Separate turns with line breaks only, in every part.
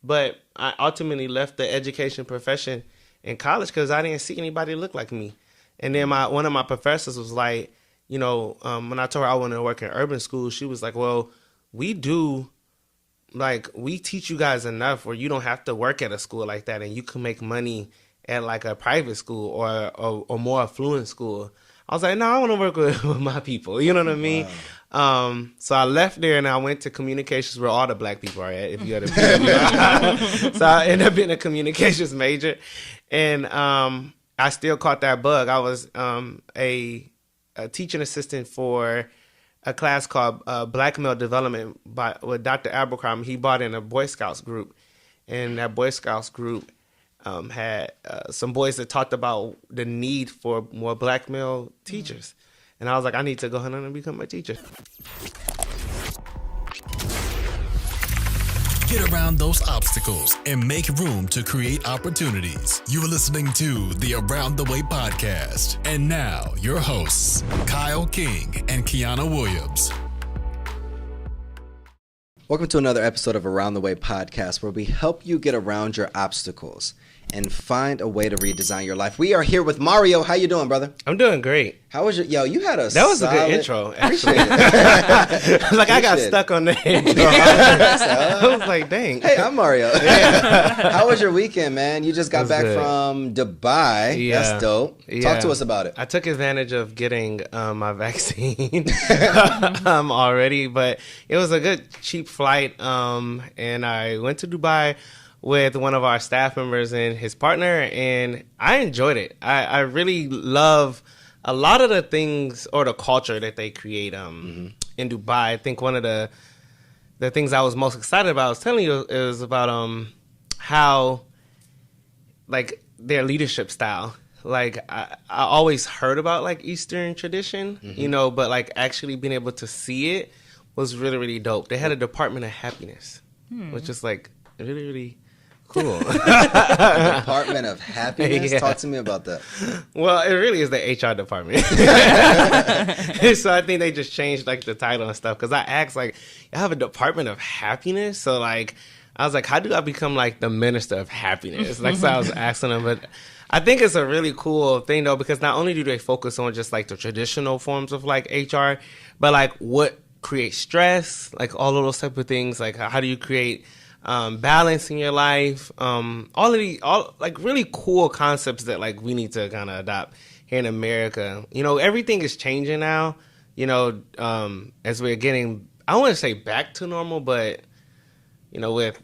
But I ultimately left the education profession in college because I didn't see anybody look like me. And then one of my professors was like, when I told her I wanted to work in urban schools, she was like, well, we teach you guys enough where you don't have to work at a school like that and you can make money at like a private school or more affluent school. I was like, no, I want to work with my people. You know what I mean? Wow. So I left there and I went to communications where all the black people are at, if you had a So I ended up being a communications major. And I still caught that bug. I was a teaching assistant for a class called Black Male Development with Dr. Abercrombie. He brought in a Boy Scouts group. And that Boy Scouts group had some boys that talked about the need for more black male teachers. And I was like, I need to go ahead and become a teacher.
Get around those obstacles and make room to create opportunities. You are listening to the Around the Way podcast. And now, your hosts, Kyle King and Kiana Williams.
Welcome to another episode of Around the Way podcast, where we help you get around your obstacles and find a way to redesign your life. We are here with Mario. How you doing, brother?
I'm doing great.
How was you had a
That was
solid...
a good intro, actually.
Appreciate it.
I got stuck on the intro. I was like, dang.
Hey, I'm Mario. How was your weekend, man? You just got back from Dubai.
Yeah.
That's dope. Talk to us about it.
I took advantage of getting my vaccine already, but it was a good, cheap flight, and I went to Dubai with one of our staff members and his partner, and I enjoyed it. I really love a lot of the things or the culture that they create in Dubai. I think one of the things I was most excited about, I was telling you, is about how, like, their leadership style. Like, I always heard about, like, Eastern tradition, but, like, actually being able to see it was really, really dope. They had a Department of Happiness, which is, like, really, really cool.
Department of Happiness? Yeah. Talk to me about that.
Well, it really is the HR department. So I think they just changed, like, the title and stuff. Because I asked, like, you have a Department of Happiness? So, like, I was like, how do I become, like, the Minister of Happiness? Like, so I was asking them. But I think it's a really cool thing, though, because not only do they focus on just, like, the traditional forms of, like, HR, but, like, what creates stress, like, all of those type of things. Like, how do you create balance in your life, all like really cool concepts that like we need to kind of adopt here in America. Everything is changing now, as we're getting, I want to say back to normal, but with,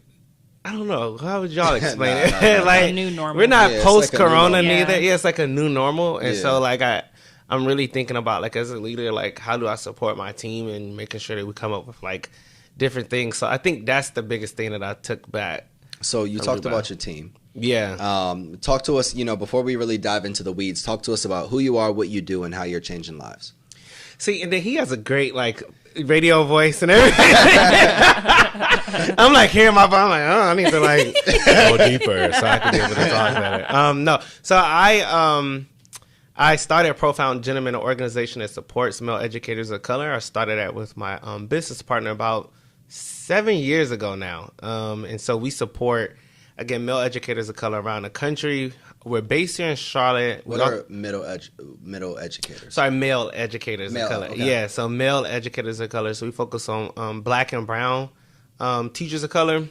I don't know, how would y'all explain it?
No.
Like,
a new normal.
we're not post-corona
like
neither. Yeah, it's like a new normal. And so like I'm really thinking about, like, as a leader, like, how do I support my team and making sure that we come up with like different things. So I think that's the biggest thing that I took back.
So you talked about your team.
Yeah.
Talk to us, before we really dive into the weeds, talk to us about who you are, what you do, and how you're changing lives.
See, and then he has a great, like, radio voice and everything. I'm like hearing my voice. I'm like, oh, I need to, like, go deeper so I can be able to talk better. No. So I started Profound Gentlemen, an organization that supports male educators of color. I started that with my business partner about 7 years ago now. And so we support, again, male educators of color around the country. We're based here in Charlotte.
What are middle educators?
Sorry, male educators of color.
Okay.
Yeah, so male educators of color. So we focus on black and brown teachers of color,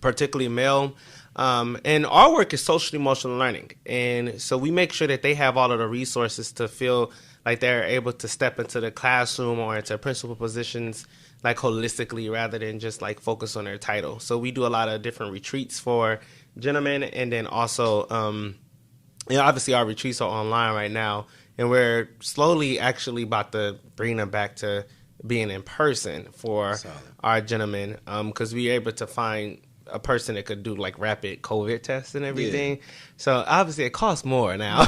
particularly male. And our work is social emotional learning. And so we make sure that they have all of the resources to feel like they're able to step into the classroom or into principal positions, like, holistically, rather than just, like, focus on their title. So we do a lot of different retreats for gentlemen, and then also, obviously our retreats are online right now, and we're slowly actually about to bring them back to being in person for our gentlemen, because we're able to find a person that could do, like, rapid COVID tests and everything. Yeah. So obviously it costs more now.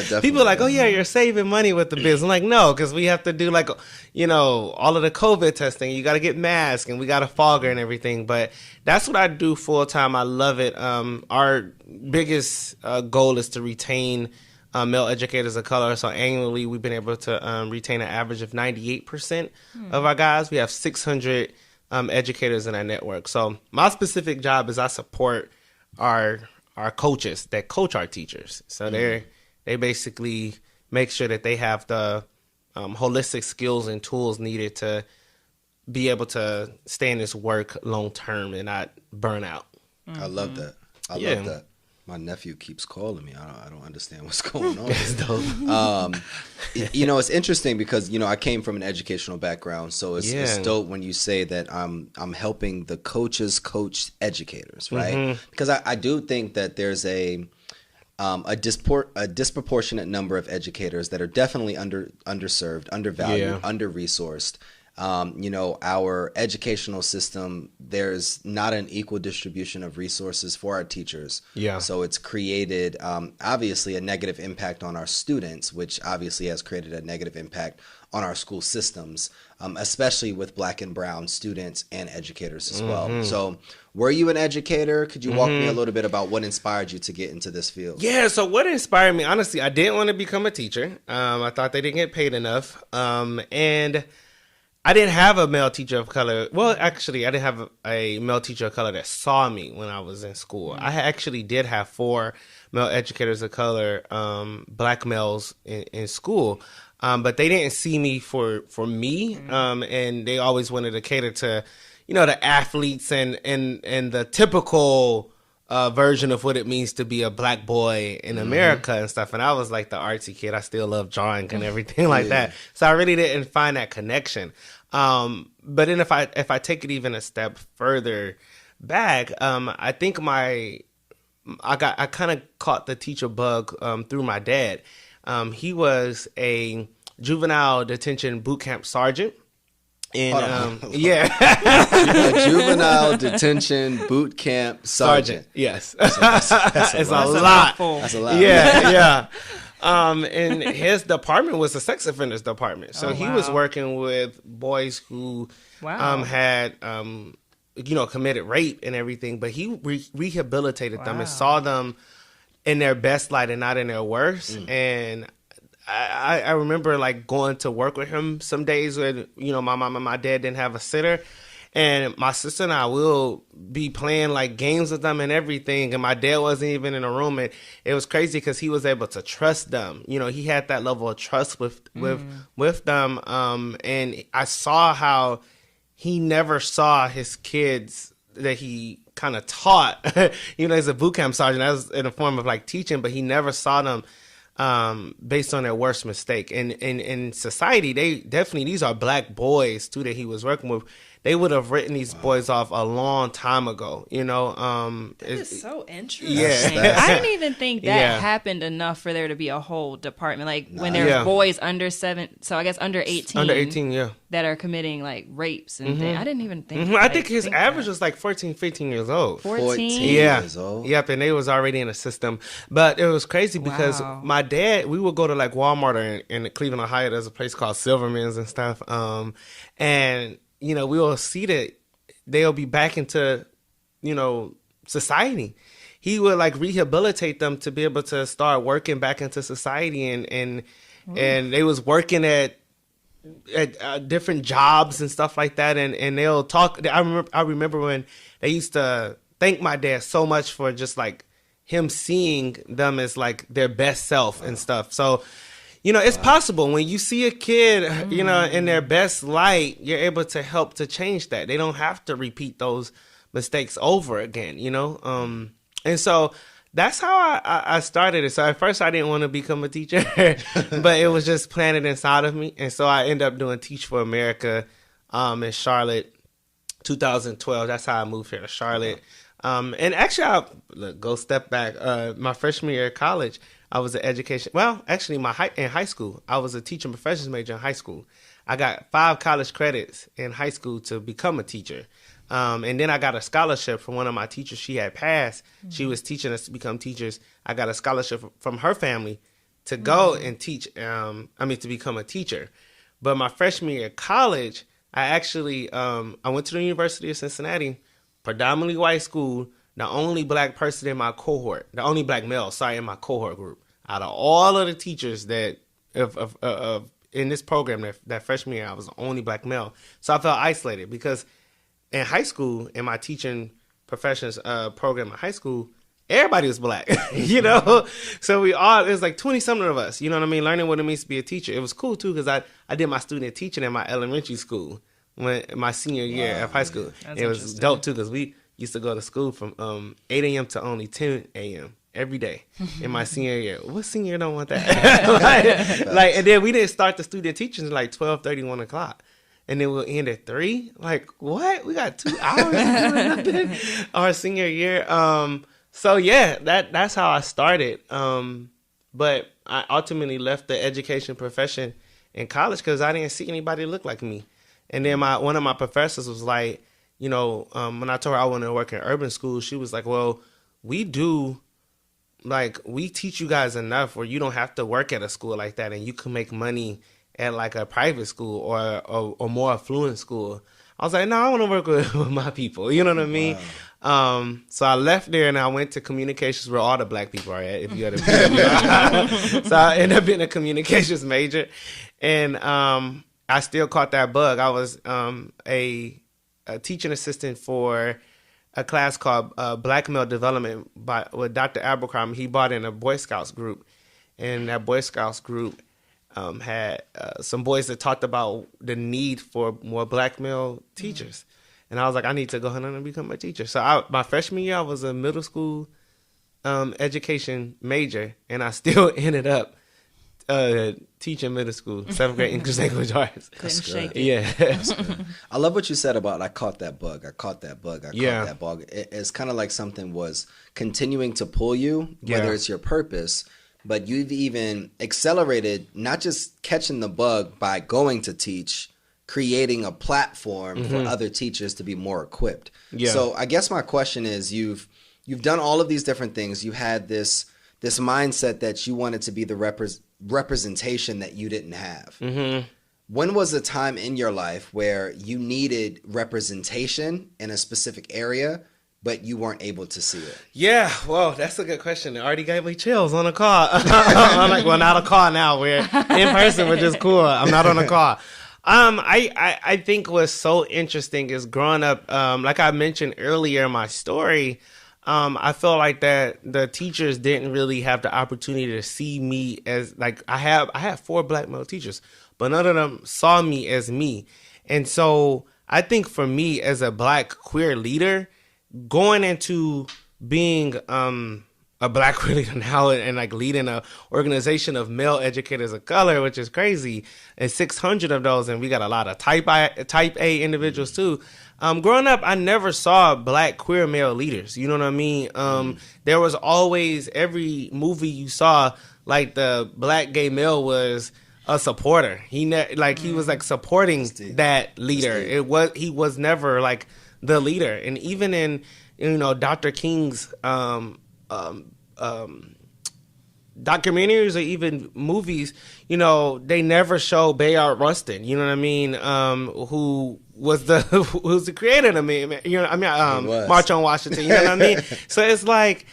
No, people are like, oh yeah, you're saving money with the business. I'm like, no, because we have to do, like, all of the COVID testing. You got to get masks and we got a fogger and everything. But that's what I do full time. I love it. Our biggest goal is to retain male educators of color. So annually we've been able to retain an average of 98% of our guys. We have 600 educators in our network. So my specific job is I support our coaches that coach our teachers. So they basically make sure that they have the holistic skills and tools needed to be able to stay in this work long term and not burn out.
I love that. I love that. My nephew keeps calling me. I don't understand what's going on.
That's dope.
It's interesting because I came from an educational background, so it's dope when you say that I'm helping the coaches coach educators, right? Because I do think that there's a disproportionate number of educators that are definitely underserved, undervalued, under-resourced. Our educational system, there's not an equal distribution of resources for our teachers.
Yeah.
So it's created, obviously, a negative impact on our students, which obviously has created a negative impact on our school systems, especially with Black and brown students and educators as well. So were you an educator? Could you walk me a little bit about what inspired you to get into this field?
Yeah, so what inspired me, honestly, I didn't want to become a teacher. I thought they didn't get paid enough. And I didn't have a male teacher of color. Well, actually, I didn't have a male teacher of color that saw me when I was in school. I actually did have 4 male educators of color, Black males in school. But they didn't see me for me. And they always wanted to cater to, the athletes and the typical version of what it means to be a Black boy in America and stuff. And I was like the artsy kid. I still love drawing and everything like that. So I really didn't find that connection. But then if I take it even a step further back, I think I kind of caught the teacher bug through my dad. He was a juvenile detention boot camp sergeant. And
a juvenile detention boot camp sergeant.
Yes,
that's
it's a lot.
That's a lot.
Yeah. And his department was the sex offenders department. So he was working with boys who had committed rape and everything, but he rehabilitated them and saw them in their best light and not in their worst. And I remember like going to work with him some days when, my mom and my dad didn't have a sitter. And my sister and I will be playing like games with them and everything. And my dad wasn't even in the room. And it was crazy because he was able to trust them. He had that level of trust with them. And I saw how he never saw his kids that he kind of taught. As a boot camp sergeant, that was in a form of like teaching, but he never saw them based on their worst mistake. And in society, these are Black boys too that he was working with. They would have written these boys off a long time ago,
That is so interesting.
Yeah.
I didn't even think that happened enough for there to be a whole department. Like when there's boys under 7, so I guess under 18.
Under 18,
that are committing like rapes and things. I didn't even think.
I think his average was like 14, 15 years old.
14
years old.
Yep, and they was already in the system. But it was crazy because my dad, we would go to like Walmart or in Cleveland, Ohio. There's a place called Silverman's and stuff. And we will see that they'll be back into, society. He would like rehabilitate them to be able to start working back into society, and they was working at different jobs and stuff like that, and they'll talk. I remember when they used to thank my dad so much for just like him seeing them as like their best self and stuff. So it's possible when you see a kid, in their best light, you're able to help to change that. They don't have to repeat those mistakes over again, And so that's how I started it. So at first I didn't want to become a teacher, but it was just planted inside of me. And so I ended up doing Teach for America in Charlotte, 2012. That's how I moved here to Charlotte. And actually, I'll go step back. My freshman year of college, I was an education. Well, actually, in high school, I was a teaching professions major in high school. I got 5 college credits in high school to become a teacher. And then I got a scholarship from one of my teachers. She had passed. She was teaching us to become teachers. I got a scholarship from her family to go and teach. To become a teacher. But my freshman year of college, I actually I went to the University of Cincinnati, predominantly white school. The only Black person in my cohort, the only Black male, in my cohort group. Out of all of the teachers that in this program that freshman year, I was the only Black male. So I felt isolated because in high school, in my teaching professions program in high school, everybody was black, you know? So it was like 20-something of us, you know what I mean? Learning what it means to be a teacher. It was cool, too, because I did my student teaching in my elementary school my senior year of high school. It was dope, too, because we used to go to school from 8 a.m. to only 10 a.m. every day in my senior year. What senior don't want that? like, and then we didn't start the student teaching until like 12:30, 1 o'clock. And then we'll end at 3. Like, what? We got 2 hours to do nothing our senior year. So yeah, that's how I started. But I ultimately left the education profession in college because I didn't see anybody look like me. And then one of my professors was like, you know, when I told her I wanted to work in urban schools, she was like, well, we teach you guys enough where you don't have to work at a school like that, and you can make money at like a private school or more affluent school. I was like, no, I want to work with my people. You know what I mean? Wow. So I left there and I went to communications where all the black people are at, if you had a So I ended up being a communications major. And I still caught that bug. I was a teaching assistant for a class called Black Male Development with Dr. Abercrombie. He brought in a Boy Scouts group. And that Boy Scouts group had some boys that talked about the need for more black male teachers. And I was like, I need to go ahead and become a teacher. So my freshman year, I was a middle school education major, and I still ended up teaching middle school, 7th grade English language arts.
Couldn't shake it.
Yeah.
That's good. I love what you said about I caught that bug. I caught that bug. It's kind of like something was continuing to pull you, whether it's your purpose, but you've even accelerated, not just catching the bug by going to teach, creating a platform for other teachers to be more equipped. Yeah. So I guess my question is, you've done all of these different things. You had this mindset that you wanted to be the representation that you didn't have. Mm-hmm. When was a time in your life where you needed representation in a specific area, but you weren't able to see it? Yeah,
well, that's a good question. It already gave me chills on a call. I'm like, well, not a call now. We're in person, which is cool. I'm not on a call. I think what's so interesting is growing up, like I mentioned earlier in my story, I feel like that the teachers didn't really have the opportunity to see me as, like, I have 4 black male teachers, but none of them saw me as me. And so I think for me as a black queer leader, going into being a black queer leader now and like leading a organization of male educators of color, which is crazy, and 600 of those, and we got a lot of type A individuals too. Growing up, I never saw black queer male leaders. You know what I mean? There was always, every movie you saw, like the black gay male was a supporter. He was like supporting that leader. He was never like the leader. And even in, you know, Dr. King's documentaries or even movies, you know, they never show Bayard Rustin, you know what I mean, who's the creator of the movement, you know, March on Washington, you know what I mean? So it's like,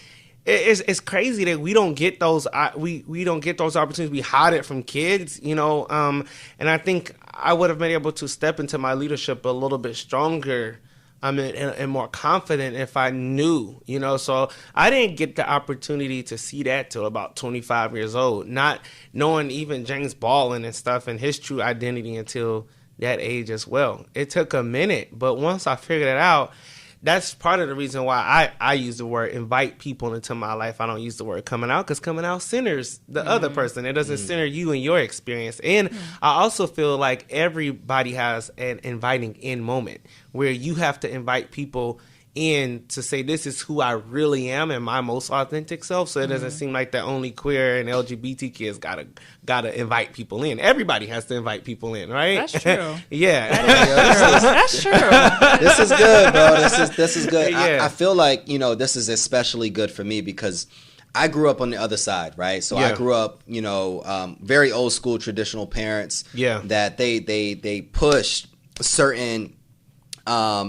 it's crazy that we don't get those we don't get those opportunities. We hide it from kids, you know, and I think I would have been able to step into my leadership a little bit stronger and more confident if I knew, you know. So I didn't get the opportunity to see that till about 25 years old, not knowing even James Baldwin and stuff and his true identity until that age as well. It took a minute, but once I figured it out, that's part of the reason why I use the word invite people into my life. I don't use the word coming out, because coming out centers the other person. It doesn't center you and your experience. And I also feel like everybody has an inviting in moment where you have to invite people in to say, this is who I really am and my most authentic self. So it doesn't seem like the only queer and LGBT kids gotta invite people in. Everybody has to invite people in, right?
That's true.
Yeah.
That's true.
This is good, bro. This is good.
Yeah.
I feel like, you know, this is especially good for me because I grew up on the other side, right? So I grew up, you know, very old school traditional parents. Yeah. That they pushed certain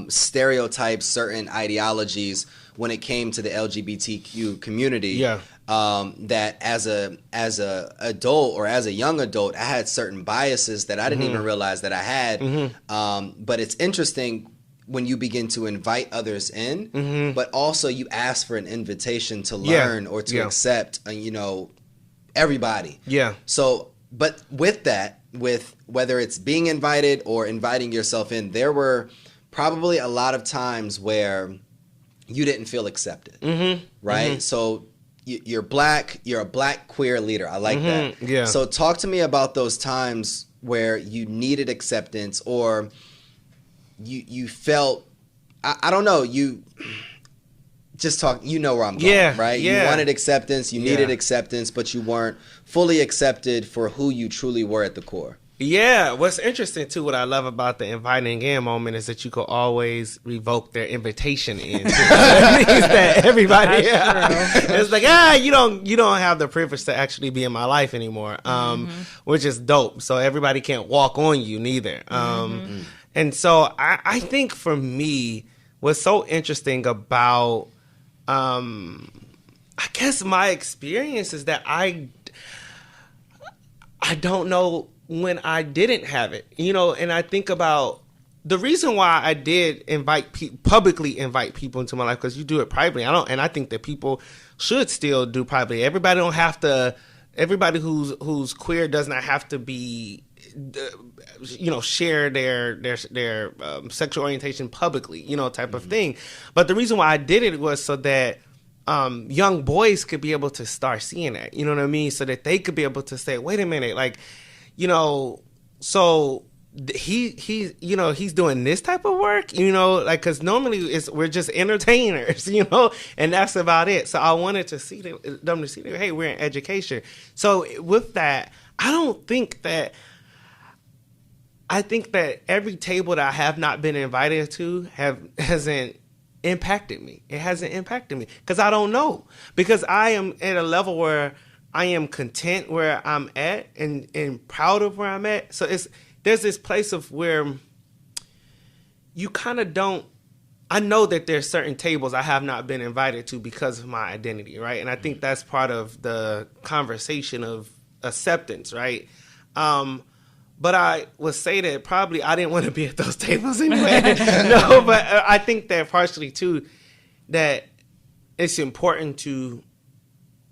stereotypes, certain ideologies when it came to the LGBTQ community. Yeah. That as a adult or as a young adult, I had certain biases that I didn't even realize that I had. But it's interesting when you begin to invite others in, but also you ask for an invitation to learn or to accept, everybody.
Yeah.
So, but with that, with whether it's being invited or inviting yourself in, there were probably a lot of times where you didn't feel accepted, right? So you're black, you're a black queer leader. I like that.
Yeah.
So talk to me about those times where you needed acceptance, or you felt, I don't know, you just talk, you know where I'm going, right?
Yeah.
You wanted acceptance, you needed acceptance, but you weren't fully accepted for who you truly were at the core.
Yeah, what's interesting too, what I love about the inviting in moment is that you could always revoke their invitation in. It means that everybody, it's like, you don't have the privilege to actually be in my life anymore, which is dope. So everybody can't walk on you neither. And so I think for me, what's so interesting about, I guess my experience is that I don't know when I didn't have it, and I think about the reason why I did publicly invite people into my life, because you do it privately. I think that people should still do privately. Everybody who's queer does not have to be, share their sexual orientation publicly, type of thing. But the reason why I did it was so that young boys could be able to start seeing that, you know what I mean? So that they could be able to say, wait a minute, like, so he's doing this type of work, like, because normally we're just entertainers, and that's about it. So I wanted to see them to see that, hey, we're in education. So with that, I think that every table that I have not been invited to hasn't impacted me. It hasn't impacted me because I don't know, because I am at a level where I am content where I'm at and proud of where I'm at. So there's this place of where you kind of don't, I know that there's certain tables I have not been invited to because of my identity, right? And I think that's part of the conversation of acceptance, right? But I would say that probably I didn't want to be at those tables anyway. No, but I think that partially too, that it's important to,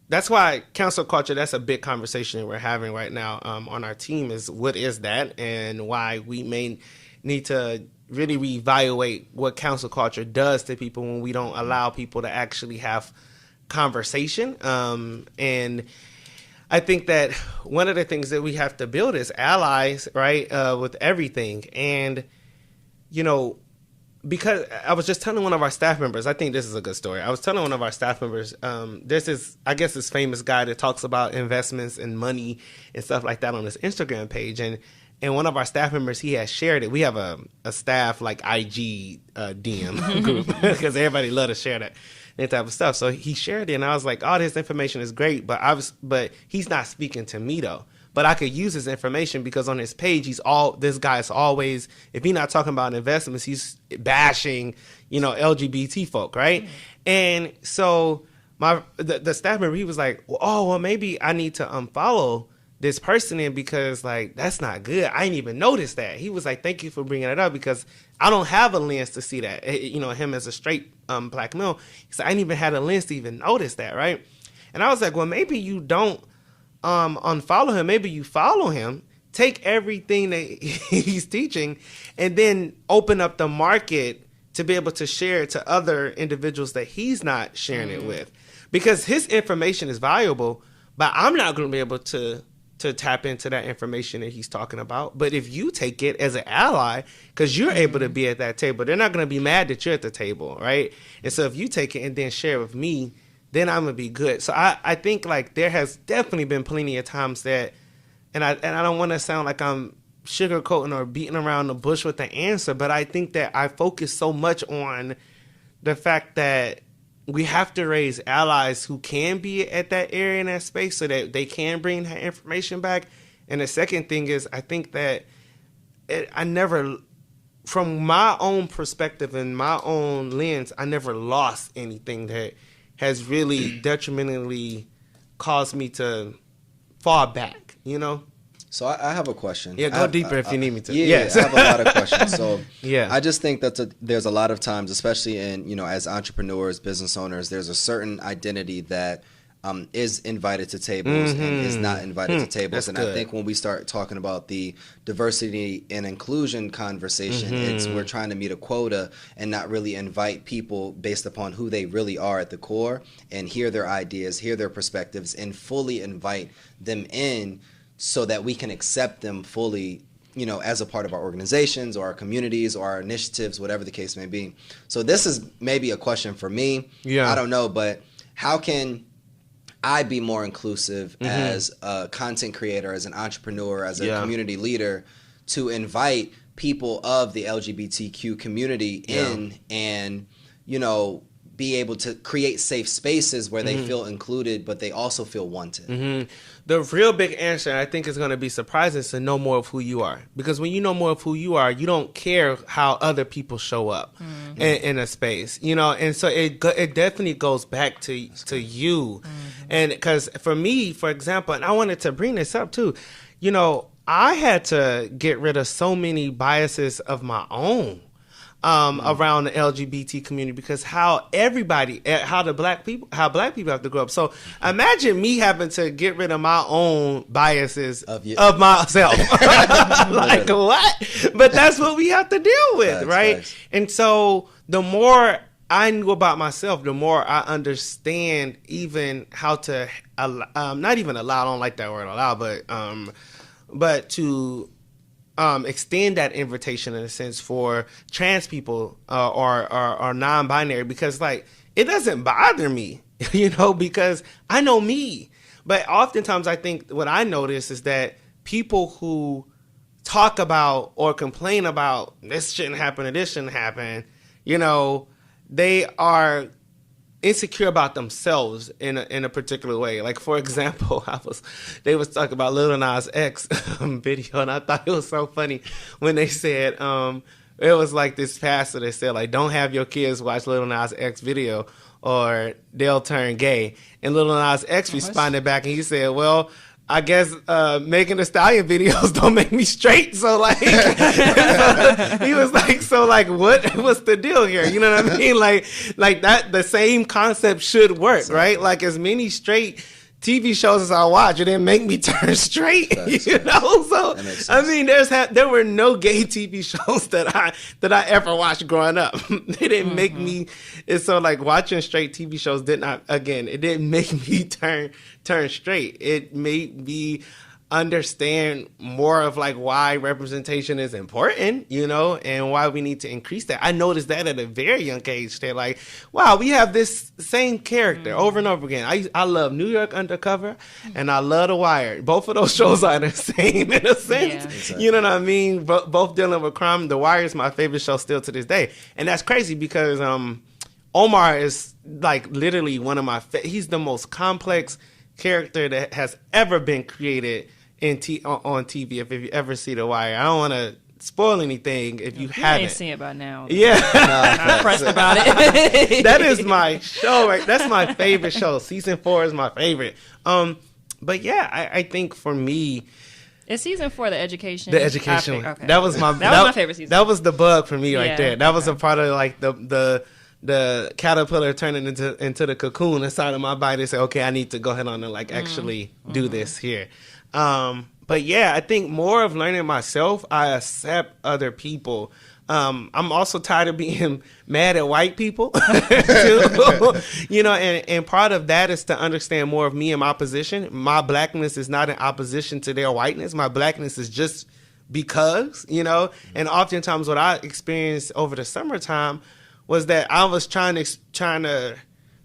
that's why cancel culture, that's a big conversation we're having right now on our team, is what is that, and why we may need to really reevaluate what cancel culture does to people when we don't allow people to actually have conversation. And I think that one of the things that we have to build is allies, right, with everything. And, because I was just telling one of our staff members, I think this is a good story. I was telling one of our staff members, there's this famous guy that talks about investments and money and stuff like that on his Instagram page. And one of our staff members, he has shared it. We have a staff like IG DM group because everybody love to share that type of stuff. So he shared it, and I was like, "Oh, this information is great," but he's not speaking to me though. But I could use his information because on his page, this guy is always, if he's not talking about investments, he's bashing, LGBT folk, right? Mm-hmm. And so the staff member, he was like, well, maybe I need to unfollow this person in because, like, that's not good. I didn't even notice that. He was like, thank you for bringing it up because I don't have a lens to see that. Him as a straight black male. He said, I didn't even have a lens to even notice that, right? And I was like, well, maybe you don't unfollow him. Maybe you follow him, take everything that he's teaching, and then open up the market to be able to share it to other individuals that he's not sharing it with. Because his information is valuable, but I'm not going to be able to tap into that information that he's talking about. But if you take it as an ally, because you're able to be at that table, they're not going to be mad that you're at the table, right? And so if you take it and then share it with me, then I'm going to be good. So I think, like, there has definitely been plenty of times that, and I don't want to sound like I'm sugarcoating or beating around the bush with the answer, but I think that I focus so much on the fact that we have to raise allies who can be at that area in that space so that they can bring that information back. And the second thing is, I think that from my own perspective and my own lens, I never lost anything that has really detrimentally caused me to fall back,
So I have a question.
Yeah, go deeper if you need me to.
Yeah,
yes.
I have a lot of questions. So
yeah,
I just think that there's a lot of times, especially in, you know, as entrepreneurs, business owners, there's a certain identity that is invited to tables and is not invited to tables. And I think when we start talking about the diversity and inclusion conversation, it's we're trying to meet a quota and not really invite people based upon who they really are at the core and hear their ideas, hear their perspectives, and fully invite them in so that we can accept them fully, you know, as a part of our organizations or our communities or our initiatives, whatever the case may be. So this is maybe a question for me. Yeah. I don't know, but how can I be more inclusive as a content creator, as an entrepreneur, as a community leader, to invite people of the LGBTQ community in and, you know, be able to create safe spaces where they feel included, but they also feel wanted?
The real big answer, I think, is going to be surprising, is to know more of who you are. Because when you know more of who you are, you don't care how other people show up in a space, you know. And so it definitely goes back to you. And because for me, for example, and I wanted to bring this up too, you know, I had to get rid of so many biases of my own around the LGBT community, because how black people have to grow up. So imagine me having to get rid of my own biases of myself. Like what? But that's what we have to deal with, right? Nice. And so the more I knew about myself, the more I understand even how to not even allow. I don't like that word allow, but to extend that invitation in a sense for trans people or non-binary, because like it doesn't bother me, you know, because I know me. But oftentimes I think what I notice is that people who talk about or complain about this shouldn't happen or this shouldn't happen, you know, they are insecure about themselves in a particular way. Like, for example, they was talking about Lil Nas X video, and I thought it was so funny when they said it was like this pastor that said, like, don't have your kids watch Lil Nas X video or they'll turn gay. And Lil Nas X responded back and he said, well, I guess Megan Thee Stallion videos don't make me straight. So like, he was like, so like, what's the deal here? You know what I mean? Like that, the same concept should work, right? Like as many straight TV shows as I watch, it didn't make me turn straight, you know? So, I mean, there were no gay TV shows that I ever watched growing up. They didn't make me, it's so like watching straight TV shows it didn't make me turn straight. It made me understand more of like why representation is important, you know, and why we need to increase that. I noticed that at a very young age. They're like, wow, we have this same character over and over again. I love New York Undercover and I love The Wire. Both of those shows are the same in a sense. Yeah. Exactly. You know what I mean? Both dealing with crime. The Wire is my favorite show still to this day. And that's crazy because Omar is like literally one of my he's the most complex character that has ever been created on TV. If you ever see The Wire, I don't want to spoil anything if you haven't.
You ain't seen it by now.
Yeah,
I'm impressed about it.
That is my show. Right, that's my favorite show. Season 4 is my favorite. But yeah, I think for me,
is season 4 the education?
The education one.
Okay.
That was my
favorite season.
That was the bug for me right there. That was a part of like the caterpillar turning into the cocoon inside of my body to say, okay, I need to go ahead on and like actually do this here. But yeah, I think more of learning myself, I accept other people. I'm also tired of being mad at white people, too. You know, and part of that is to understand more of me and my position. My blackness is not in opposition to their whiteness. My blackness is just because, you know, and oftentimes what I experienced over the summertime was that I was trying to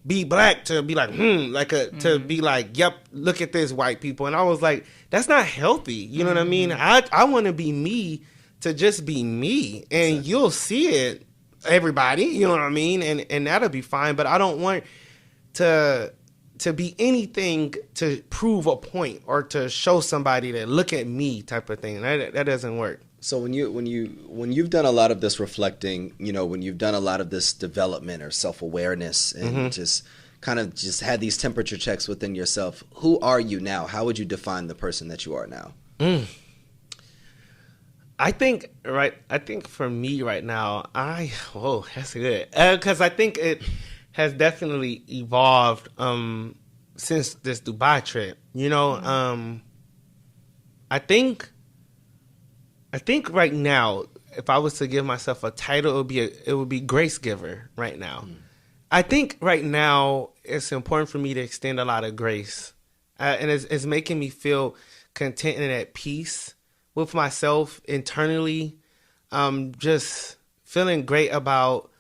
be black to be like, to be like, yep, look at this, white people. And I was like, that's not healthy. You know what I mean? I want to be me to just be me. And you'll see it, everybody, you know what I mean? And that'll be fine. But I don't want to be anything to prove a point or to show somebody that look at me type of thing. That doesn't work.
So when you've done a lot of this reflecting, you know, when you've done a lot of this development or self-awareness and just kind of just had these temperature checks within yourself, who are you now? How would you define the person that you are now?
I think for me right now, that's good. Because I think it has definitely evolved since this Dubai trip. I think right now, if I was to give myself a title, it would be grace giver right now. I think right now it's important for me to extend a lot of grace, and it's making me feel content and at peace with myself internally. Just feeling great about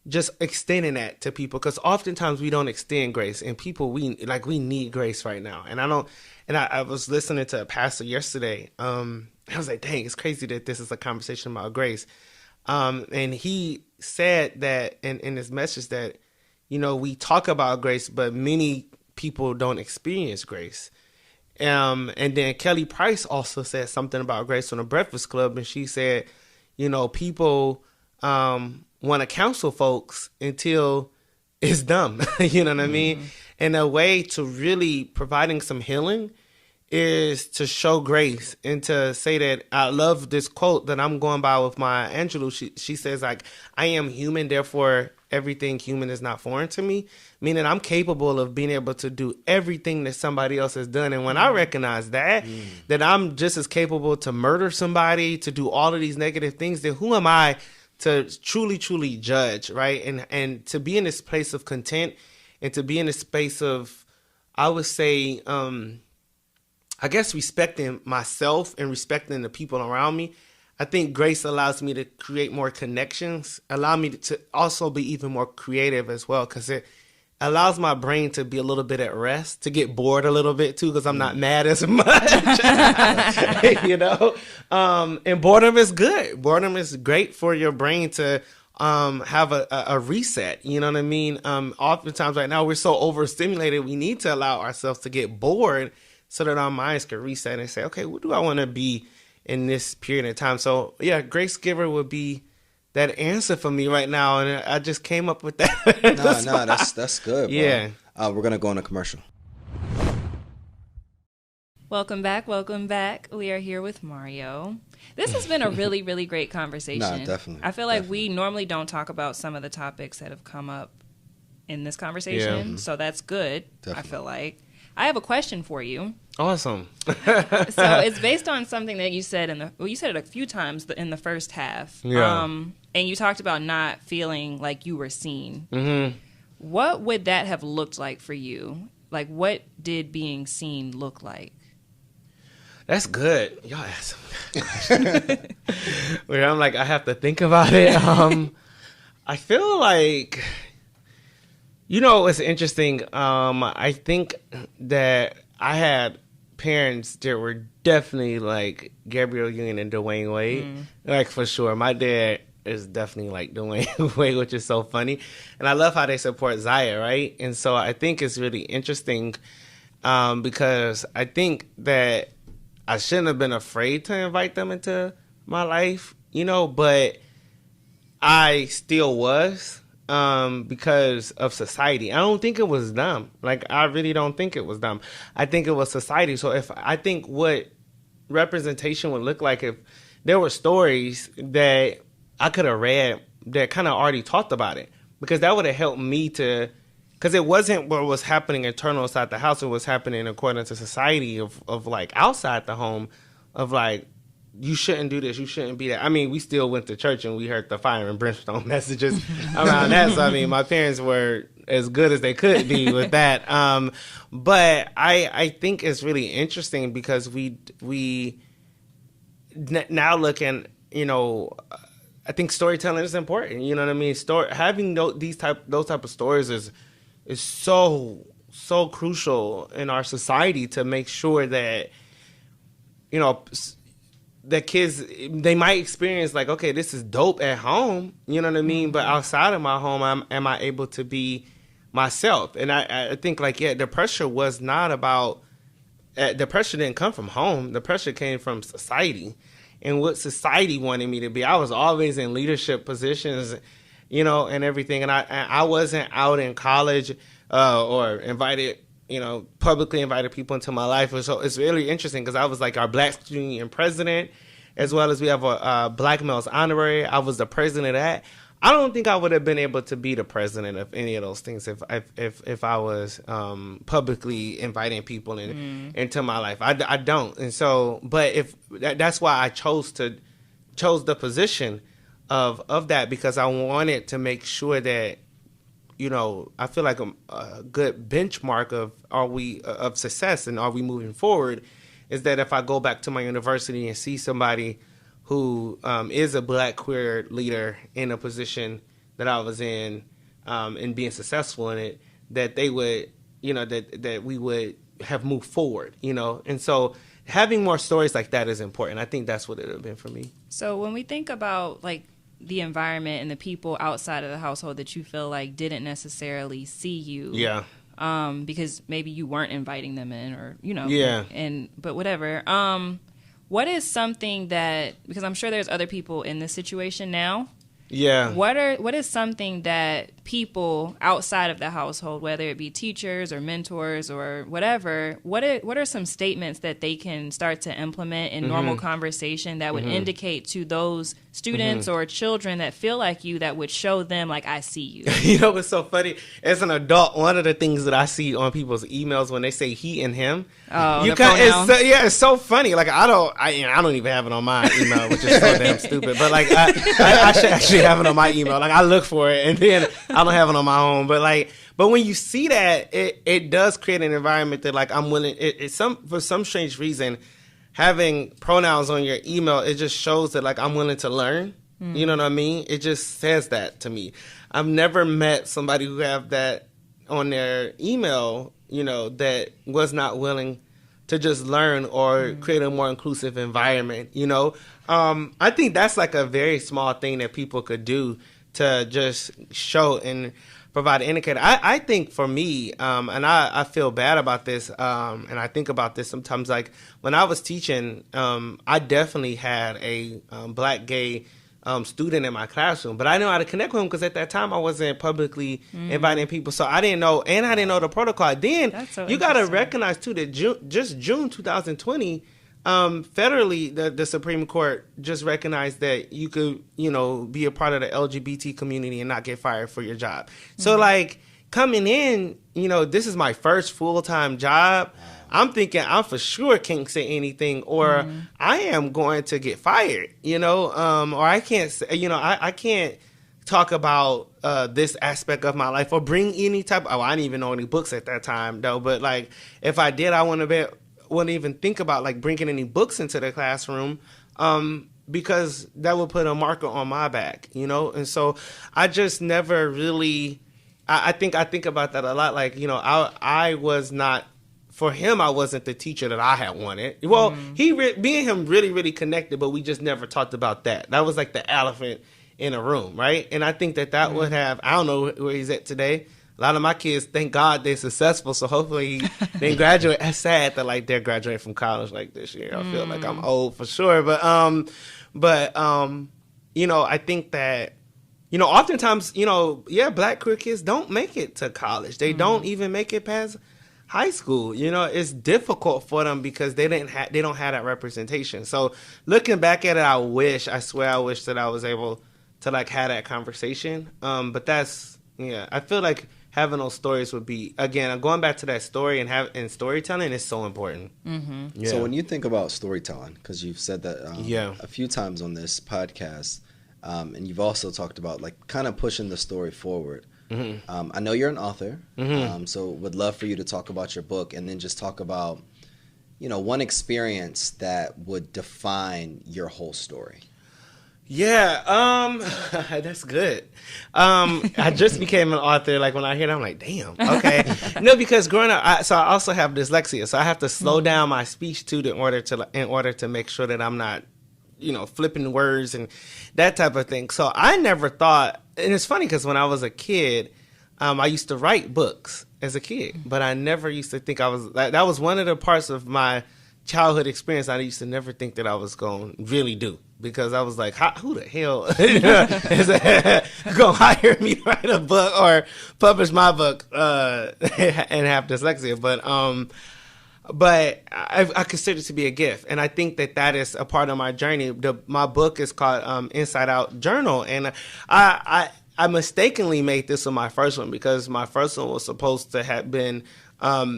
just extending that to people, because oftentimes we don't extend grace, and people we need grace right now. And I was listening to a pastor yesterday. I was like, dang, it's crazy that this is a conversation about grace. And he said that in his message that, we talk about grace, but many people don't experience grace. And then Kelly Price also said something about grace on the Breakfast Club, and she said, people want to counsel folks until it's dumb. You know what I mean? And a way to really providing some healing is to show grace and to say that I love this quote that I'm going by with my Angelou. She says, like, I am human, therefore everything human is not foreign to me, meaning I'm capable of being able to do everything that somebody else has done. And when I recognize that I'm just as capable to murder somebody, to do all of these negative things, then who am I to truly, truly judge, right? And to be in this place of content and to be in this space of, I would say, I guess respecting myself and respecting the people around me. I think grace allows me to create more connections, allow me to also be even more creative as well, because it allows my brain to be a little bit at rest, to get bored a little bit too, because I'm not mad as much, and boredom is good. Boredom is great for your brain to have a reset. You know what I mean? Oftentimes right now we're so overstimulated, we need to allow ourselves to get bored so that our minds can reset and say, okay, what do I want to be in this period of time? So yeah, grace giver would be that answer for me right now, and I just came up with that.
No, that's good, bro.
Yeah.
We're gonna go on a commercial.
Welcome back. We are here with Mario. This has been a really, really great conversation.
No, definitely.
I feel like we normally don't talk about some of the topics that have come up in this conversation, so that's good. Definitely. I feel like. I have a question for you.
Awesome.
So it's based on something that you said you said it a few times in the first half.
Yeah.
And you talked about not feeling like you were seen.
Mm-hmm.
What would that have looked like for you? Like, what did being seen look like?
That's good. Y'all ask some questions. Where I'm like, I have to think about it. I feel like, it's interesting. I think that I had parents that were definitely like Gabrielle Union and Dwayne Wade. Like, for sure. My dad is definitely like Dwayne Wade, which is so funny. And I love how they support Zaya, right? And so I think it's really interesting because I think that I shouldn't have been afraid to invite them into my life, but I still was. Because of society. I don't think it was dumb. Like, I really don't think it was dumb. I think it was society. So I think what representation would look like if there were stories that I could have read that kind of already talked about it, because that would have helped me because it wasn't what was happening internal inside the house. It was happening according to society of like outside the home, of like, you shouldn't do this, you shouldn't be that. I mean, we still went to church and we heard the fire and brimstone messages around that. So, I mean, my parents were as good as they could be with that. But I think it's really interesting because we now look at, I think storytelling is important. You know what I mean? Having those type of stories is so crucial in our society to make sure that, that kids, they might experience like, okay, this is dope at home, you know what I mean? But outside of my home, am I able to be myself? And I think like, yeah, the pressure was not about, the pressure didn't come from home. The pressure came from society and what society wanted me to be. I was always in leadership positions, and everything. And I wasn't out in college or invited publicly invited people into my life. So it's really interesting because I was like our Black Student Union president, as well as we have a Black Males Honorary. I was the president of that. I don't think I would have been able to be the president of any of those things if I was publicly inviting people into my life. I don't, and so, but that's why I chose the position of that, because I wanted to make sure that, I feel like a good benchmark of success and are we moving forward is that if I go back to my university and see somebody who is a Black queer leader in a position that I was in and being successful in it, that they would, that we would have moved forward, And so having more stories like that is important. I think that's what it would have been for me.
So when we think about like the environment and the people outside of the household that you feel like didn't necessarily see you, because maybe you weren't inviting them in, or but whatever. What is something that, because I'm sure there's other people in this situation now.
Yeah.
What is something that people outside of the household, whether it be teachers or mentors or whatever, what are some statements that they can start to implement in normal conversation that would indicate to those students or children that feel like you, that would show them like, I see you?
What's so funny? As an adult, one of the things that I see on people's emails when they say he and him, it's so funny. Like I don't even have it on my email, which is so damn stupid. But like I should actually have it on my email. Like I look for it and then I don't have it on my own. But when you see that, it does create an environment that like I'm willing. For some strange reason, having pronouns on your email, it just shows that like I'm willing to learn. You know what I mean? It just says that to me. I've never met somebody who have that on their email, that was not willing to just learn or create a more inclusive environment. I think that's like a very small thing that people could do to just show and provide an indicator. I think for me, and I feel bad about this, and I think about this sometimes, like when I was teaching, I definitely had a Black gay student in my classroom, but I didn't know how to connect with him because at that time I wasn't publicly inviting people, so I didn't know, and I didn't know the protocol. Then you got to recognize too that June 2020, federally, the Supreme Court just recognized that you could, be a part of the LGBT community and not get fired for your job. So like coming in, this is my first full-time job. I'm thinking I for sure can't say anything, or I am going to get fired, or I can't say, I can't talk about this aspect of my life or bring any type. I didn't even know any books at that time though, but like if I did, I wouldn't even think about like bringing any books into the classroom, because that would put a marker on my back, And so I just never really. I think about that a lot. Like I was not. For him, I wasn't the teacher that I had wanted. Well, me and him really, really connected, but we just never talked about that. That was like the elephant in a room, right? And I think that would have, I don't know where he's at today. A lot of my kids, thank God they're successful, so hopefully they graduate. It's sad that like they're graduating from college like this year. I feel like I'm old for sure. But I think that, oftentimes, Black queer kids don't make it to college. They don't even make it past high school. It's difficult for them because they don't have that representation. So looking back at it, I swear I wish that I was able to like have that conversation. But that's, I feel like having those stories would be, again, going back to that story and storytelling is so important. Yeah.
So when you think about storytelling, because you've said that a few times on this podcast, and you've also talked about like kind of pushing the story forward. I know you're an author, so would love for you to talk about your book and then just talk about, one experience that would define your whole story.
Yeah, that's good. I just became an author. Like when I hear that, I'm like, damn, okay. No, because growing up, I also have dyslexia, so I have to slow down my speech too in order to make sure that I'm not, flipping words and that type of thing. So I never thought, and it's funny because when I was a kid, I used to write books as a kid, but I never used to think that was one of the parts of my childhood experience I used to never think that I was going to really do. because I was like, who the hell is gonna hire me to write a book or publish my book and have dyslexia? But I consider it to be a gift, and I think that is a part of my journey. My book is called Inside Out Journal, and I mistakenly made this one my first one because my first one was supposed to have been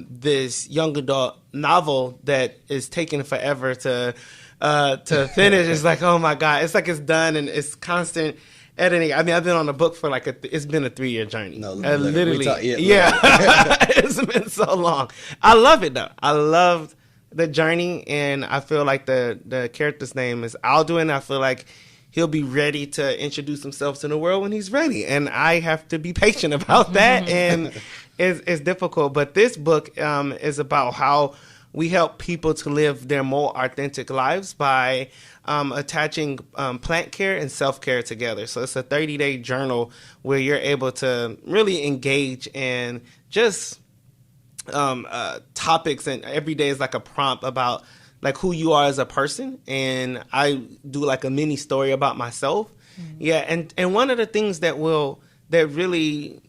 this young adult novel that is taking forever to finish. It's like, oh my God, it's like it's done and it's constant editing. I mean, I've been on the book for it's been a 3-year journey. No, literally. It's been so long. I love it though. I love the journey, and I feel like the character's name is Alduin. I feel like he'll be ready to introduce himself to the world when he's ready, and I have to be patient about that, and it's difficult. But this book is about how we help people to live their more authentic lives by attaching plant care and self-care together. So it's a 30-day journal where you're able to really engage in just topics, and every day is like a prompt about like who you are as a person. And I do like a mini story about myself. Mm-hmm. Yeah, and one of the things that really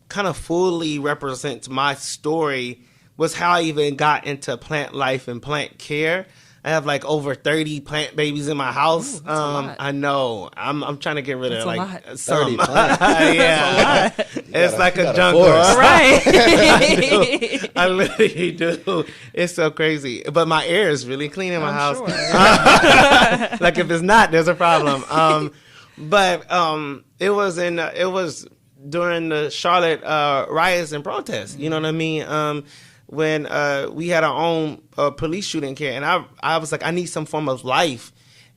kind of fully represents my story was how I even got into plant life and plant care. I have like over 30 plant babies in my house.
Ooh, that's a lot.
I know. I'm trying to get rid of like some.
30 plants.
Yeah, it's like a jungle,
right?
I literally do. It's so crazy. But my air is really clean in my house.
Sure.
Like if it's not, there's a problem. But it was during the Charlotte riots and protests. You know what I mean? When we had our own police shooting care, and I was like, I need some form of life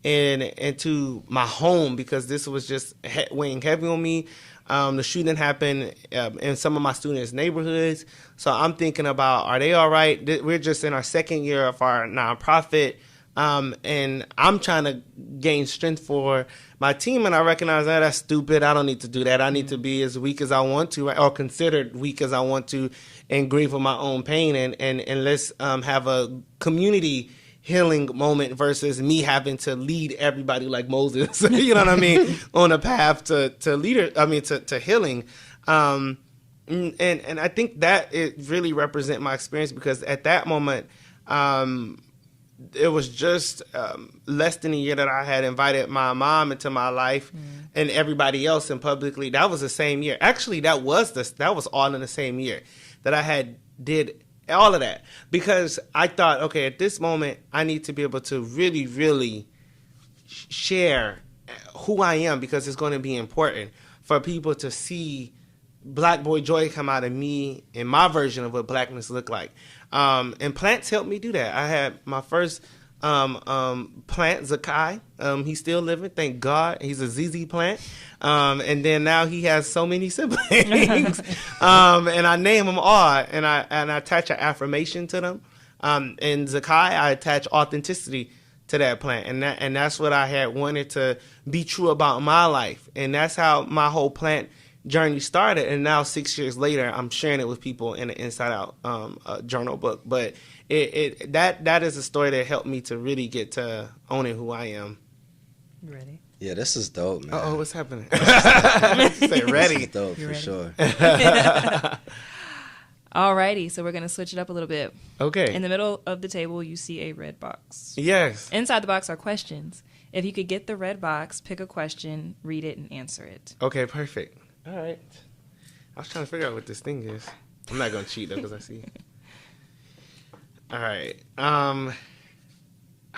into my home because this was just weighing heavy on me. The shooting happened in some of my students' neighborhoods, so I'm thinking about, are they all right? We're just in our second year of our nonprofit, and I'm trying to gain strength for my team, and I recognize that's stupid. I don't need to do that. I need to be as weak as I want to, or considered weak as I want to, and grieve with my own pain, and let's have a community healing moment versus me having to lead everybody like Moses, you know what I mean, on a path to healing. And I think that it really represents my experience because at that moment, it was just less than a year that I had invited my mom into my life and everybody else in publicly. That was the same year. Actually, that was all in the same year that I did all of that, because I thought, okay, at this moment, I need to be able to really, really share who I am, because it's going to be important for people to see Black boy joy come out of me and my version of what blackness looked like. And plants helped me do that. I had my first plant, Zakai. He's still living, thank God. He's a ZZ plant. And then now he has so many siblings. And I name them all, and I attach an affirmation to them. And Zakai, I attach authenticity to that plant. And that's what I had wanted to be true about my life. And that's how my whole plant journey started. And now 6 years later, I'm sharing it with people in the Inside Out journal book. But that is a story that helped me to really get to owning who I am.
You ready?
Yeah, this is dope, man.
Uh-oh, what's happening? Say ready.
This is dope,
You
for
ready?
sure.
Alrighty, so we're going to switch it up a little bit.
Okay.
In the middle of the table, you see a red box.
Yes.
Inside the box are questions. If you could get the red box, pick a question, read it, and answer it.
Okay, perfect. All right. I was trying to figure out what this thing is. I'm not going to cheat, though, because I see. All right.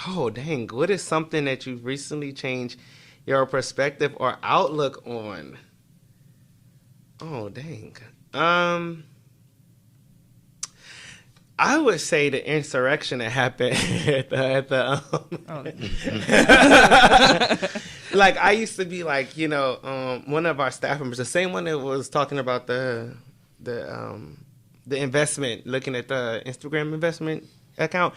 Oh, dang. What is something that you've recently changed your perspective or outlook on? Oh, dang. I would say the insurrection that happened at the like, I used to be like, one of our staff members, the same one that was talking about the investment, looking at the Instagram investment account.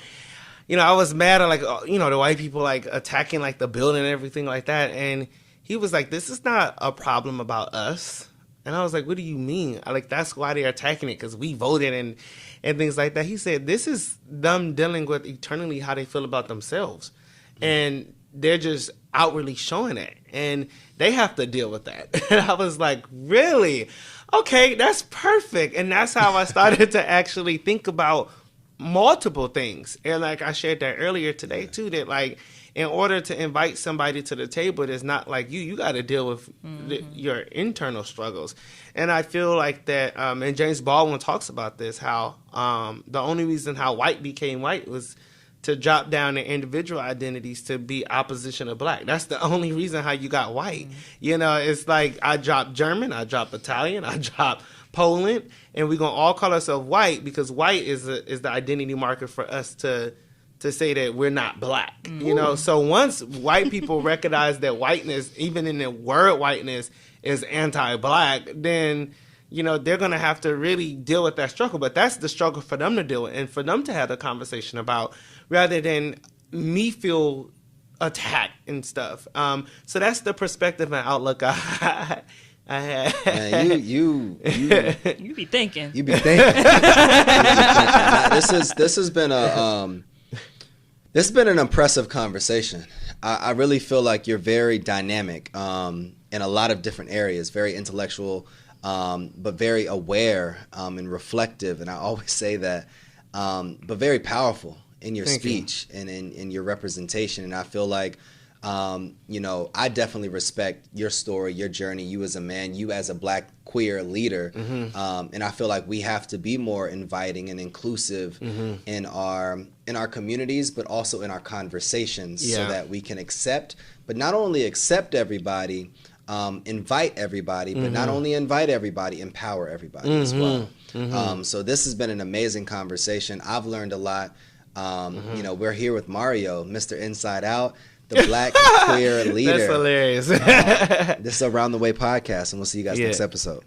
I was mad at the white people like attacking like the building and everything like that. And he was like, this is not a problem about us. And I was like, what do you mean? That's why they're attacking it, because we voted and things like that. He said, this is them dealing with eternally how they feel about themselves. And they're just outwardly showing it, and they have to deal with that. And I was like, really? Okay, that's perfect. And that's how I started to actually think about multiple things. And like I shared that earlier today too, that like in order to invite somebody to the table that's not like you got to deal with your internal struggles. And I feel like that, and James Baldwin talks about this, how the only reason how white became white was to drop down their individual identities to be opposition of black. That's the only reason how you got white. You know, it's like I dropped German, I dropped Italian, I dropped Poland, and we're going to all call ourselves white because white is the identity marker for us to say that we're not black. You know, so once white people recognize that whiteness, even in the word whiteness, is anti-black, then, you know, they're going to have to really deal with that struggle. But that's the struggle for them to deal with and for them to have a conversation about, rather than me feel attacked and stuff. So that's the perspective and outlook I had.
Man, you
be thinking.
You be thinking. This has been an impressive conversation. I really feel like you're very dynamic in a lot of different areas, very intellectual, but very aware and reflective. And I always say that, but very powerful in your speech and in your representation. And I feel like, you know, I definitely respect your story, your journey, you as a man, you as a black queer leader. And I feel like we have to be more inviting and inclusive in our communities, but also in our conversations so that we can accept, but not only accept everybody, invite everybody, but not only invite everybody, empower everybody as well. So this has been an amazing conversation. I've learned a lot. You know, we're here with Mario, Mr. Inside Out, the black queer leader.
That's hilarious.
This is Around the Way podcast, and we'll see you guys next episode.